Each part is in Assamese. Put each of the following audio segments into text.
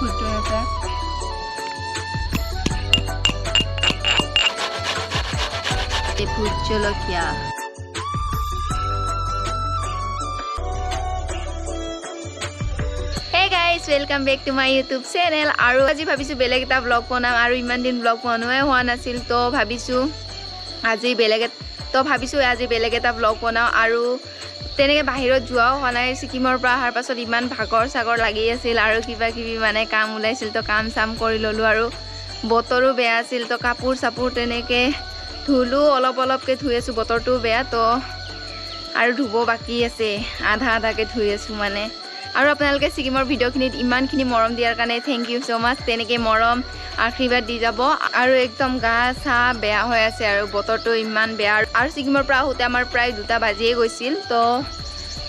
vote jolokia bhut jolokia welcome back to my YouTube channel और आज भाविसु बेलेग एटा ब्लॉग बनाम और इमान दिन ब्लॉग बनवाई हुआ नासिल तो भाविसु आज बेलेग एटा ब्लॉग बनाओ और तेनेके बाहिरत जुआओ हुआ नाइ सिक्किমৰ পৰা अহাৰ পাছত इमान भागर सागर লাগি আছিল और किबा किबि माने काम उलाइছিল तो काम साम কৰি ললো और बतरो बेया আছিল तो कापूर सापूर तेनेके धुलो अलप अलपके धुइ आछु बतरটো बेया तो और धुब बाकी আছে आधा आधाके धुइ आछु माने और आपनालोके सिक्किমৰ ভিডিঅ'খিনিত ইমানখিনি মৰম দিয়াৰ কাৰণে थैंक यू सो मच तेनेके मरम आशीर्वाद দি যাব আৰু একদম গা সা বেয়া হৈ আছে আৰু বতৰটো ইমান বেয়া আৰু সিকিমৰ পৰা হতে আমাৰ প্ৰায় 2টা বাজিয়ে গৈছিল তো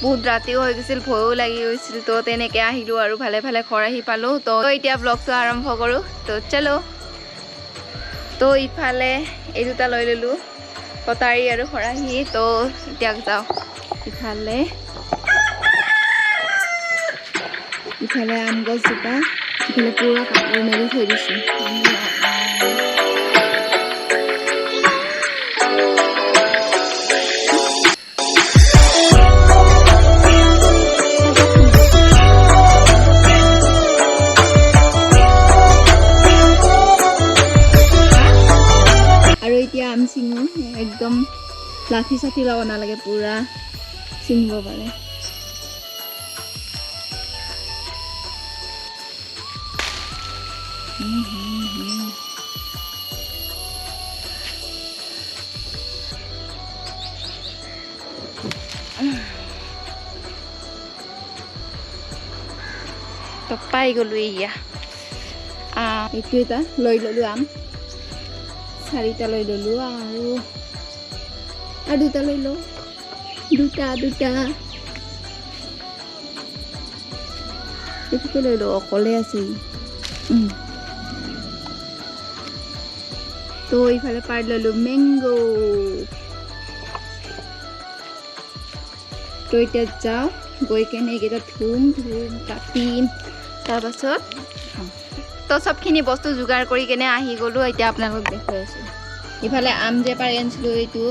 বহুত ৰাতিও হৈ গৈছিল ভয়ও লাগি গৈছিল তো তেনেকে আহিলো আৰু ভালে ভালে ঘৰ আহি পালো তো এতিয়া ব্লগটো আৰম্ভ কৰো তো চলো তো ইফালে এই 2টা লৈ ললো কটাৰী আৰু খৰাহি তো এতিয়া যাও ইফালে इफाले आम गछजोपा इफाले पूरा कापूर मेली थৈ दिछु আৰু এতিয়া আম চিঙো একদম লাঠি সাথী লব নালাগে पूरा চিঙব পাৰে तो पाई गलो इया एटु एटा लई ललु आम 4टा लई ललु और 2टा लई लो 2टा एटुके लई लो अकले আছে तो इफाले पार ललु मैंगो तो इटा जाओ गई केने एकेटा धुम काटिम तार पाছত तो सबखिनि बस्तु जुगार करि केने आहि गलो इटा आपनालोक देखाइ आछु इफाले आम जे पारि आनছিলো एटु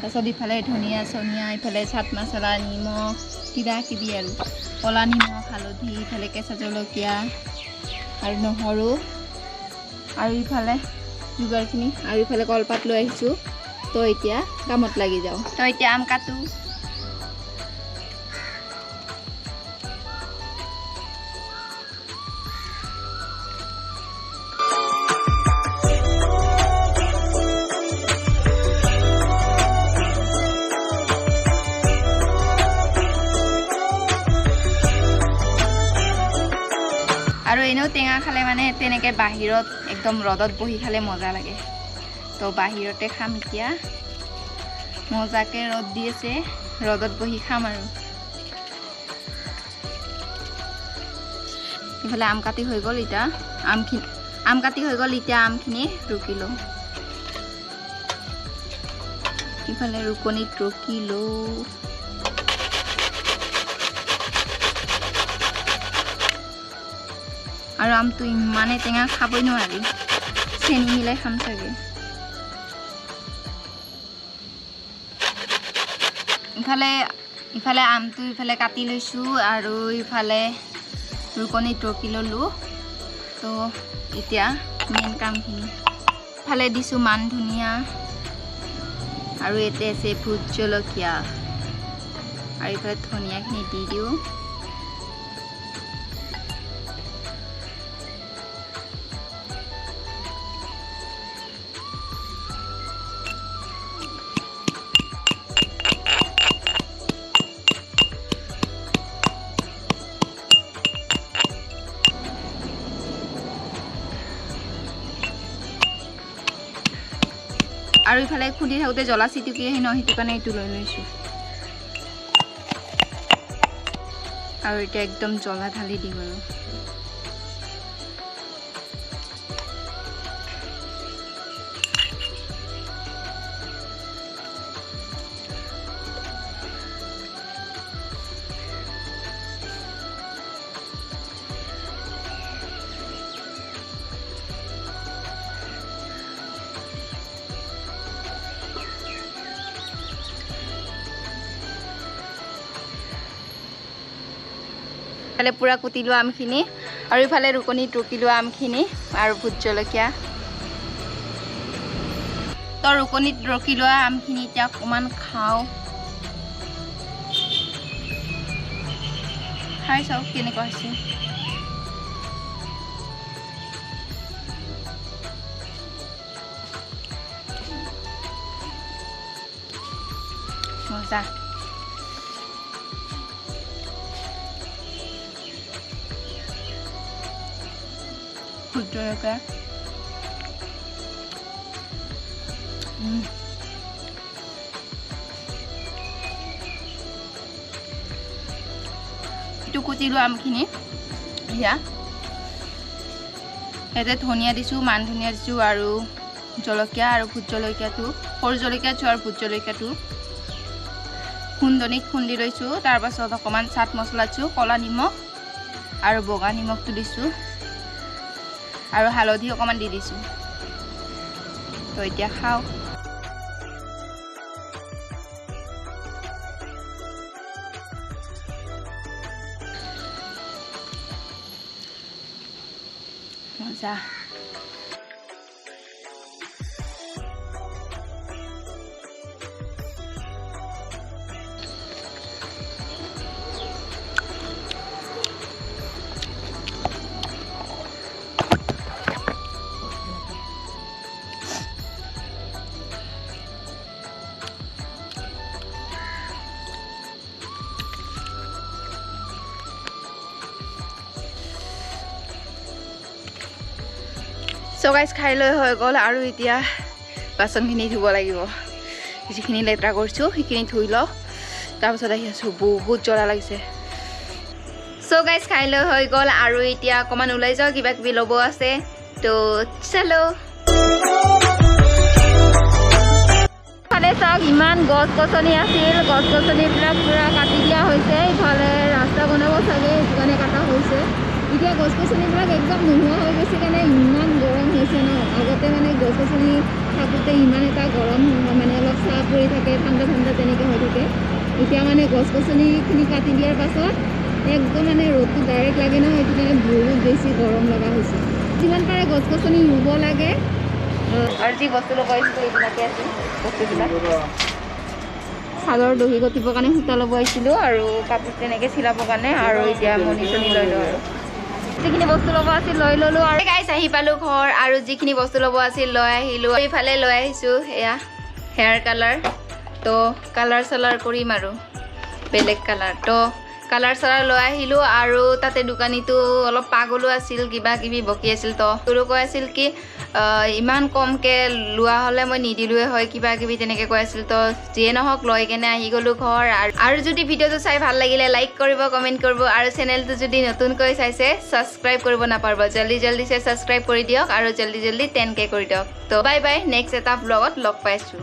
पाছত इफाले धनिया सोनिया इफाले सात मसला निमख किबा किबि आरो कला निमख हालधि इफाले केঁচা জলকীয়া और নহৰু और इफाले जुगारखिनि और इफाले कलपात লৈ আহিছো तो इटा कामत लागि जाओ तो इटा आम काटू और एनेও टेঙা खाले माने तेनेके बाहिरत एकदम रदत बहि खाले मजा लागे तो बाहिरते खाम किया मजाके रद দি আছে रदत बहि खाम आरो इफाले आम काटी হৈ গল ইটা आम काटी হৈ গল ইটা আমখিনি रुकिलो इफाले रुकनित रुकिलो और आम तो इमाने टेঙা खाबই নোৱাৰি চেনি মিলাই খাম চাগে इफाले आम तो इफाले काटी लैछु और इफाले रुकनित रखि ललो तो इতিয়া मेन कामखिनि इफाले दिछु मान धनिया और एते আছে भोट জলকীয়া और इफाले धनियाखिनि দি दिउ और इफाले खुदी थाकोते जला चिटुकी आहि न हेतु काने एटु লৈ লৈছো और এটা एकदम जला ढाली দি গলো ইফালে পুৰা কুটি লোৱা আমখিনি আৰু ইফালে ৰুকনিত ৰুকি লোৱা আমখিনি আৰু ভোট জলকীয়া তো ৰুকনিত ৰুকি লোৱা আমখিনি এতিয়া অকণমান খাওঁ খাই চাওঁ কেনেকুৱা হৈছে মজা ভোট জলকীয়া এইটো কুটি লোৱা আমখিনি এয়া ইয়াতে ধনিয়া দিছোঁ মান ধনিয়া দিছোঁ আৰু জলকীয়া আৰু ভোট জলকীয়াটো সৰু জলকীয়া দিছোঁ আৰু ভোট জলকীয়াটো খুন্দনিত খুন্দি লৈছোঁ তাৰপাছত অকণমান চাট মছলা দিছোঁ ক'লা নিমখ আৰু বগা নিমখটো দিছোঁ আৰু হালধি অকণমান দি দিছোঁ তো এতিয়া খাওঁ মজা So guys খাই লৈ হৈ গ'ল আৰু এতিয়া বাচনখিনি ধুব লাগিব যিখিনি লেতেৰা কৰিছোঁ সেইখিনি ধুই লওঁ তাৰপিছত আহি আছোঁ বহুত জ্বলা লাগিছে So guys খাই লৈ হৈ গ'ল আৰু এতিয়া অকণমান ওলাই যাওঁ কিবা কিবি ল'ব আছে তো চলো ফালে চাওক ইমান গছ গছনি আছিল গছ গছনিবিলাক পুৰা কাটি দিয়া হৈছে ইফালে ৰাস্তা বনাব চাগে এইটো কাৰণে কাটা হৈছে এতিয়া গছ গছনিবিলাক একদম নোহোৱা হৈ গৈছে কাৰণে ইমান গৰম হৈছে ন আগতে মানে গছ গছনি থাকোঁতে ইমান এটা গৰম মানে অলপ চাহ পৰি থাকে ঠাণ্ডা ঠাণ্ডা তেনেকৈ হৈ থাকে এতিয়া মানে গছ গছনিখিনি কাটি দিয়াৰ পাছত একদম মানে ৰ'দটো ডাইৰেক্ট লাগে ন সেইটো কাৰণে বহুত বেছি গৰম লগা হৈছে যিমান পাৰে গছ গছনি ৰুব লাগে আৰু যি বস্তু ল'ব আহিছিলোঁ এইবিলাকে আছে বস্তুবিলাক চাদৰ দহি গঠিবৰ কাৰণে সূতা ল'ব আহিছিলোঁ আৰু কাপোৰ তেনেকৈ চিলাবৰ কাৰণে আৰু এতিয়া মণি চনি লৈ লওঁ আৰু যিখিনি বস্তু ল'ব আছিল লৈ ল'লোঁ আৰু গাইছ আহি পালোঁ ঘৰ আৰু যিখিনি বস্তু ল'ব আছিল লৈ আহিলোঁ এইফালে লৈ আহিছোঁ এয়া হেয়াৰ কালাৰ তো কালাৰ চালাৰ কৰিম আৰু বেলেগ কালাৰ তো কালাৰ চালাৰ লৈ আহিলোঁ আৰু তাতে দোকানীটো অলপ পাগলো আছিল কিবা কিবি বকি আছিল তো তোৰো কৈ আছিল কি ইমান কমকৈ লোৱা হ'লে মই নিদিলোৱে হয় কিবা কিবি তেনেকৈ কৈ আছিল তো যিয়ে নহওক লৈ কেনে আহি গ'লোঁ ঘৰ আৰু যদি ভিডিঅ'টো চাই ভাল লাগিলে লাইক কৰিব কমেণ্ট কৰিব আৰু চেনেলটো যদি নতুনকৈ চাইছে ছাবস্ক্ৰাইব কৰিব নাপাহৰিব জল্দি জল্দিছে ছাবস্ক্ৰাইব কৰি দিয়ক আৰু জল্দি জল্দি 10K কৰি দিয়ক তো বাই বাই নেক্সট এটা ব্লগত লগ পাইছোঁ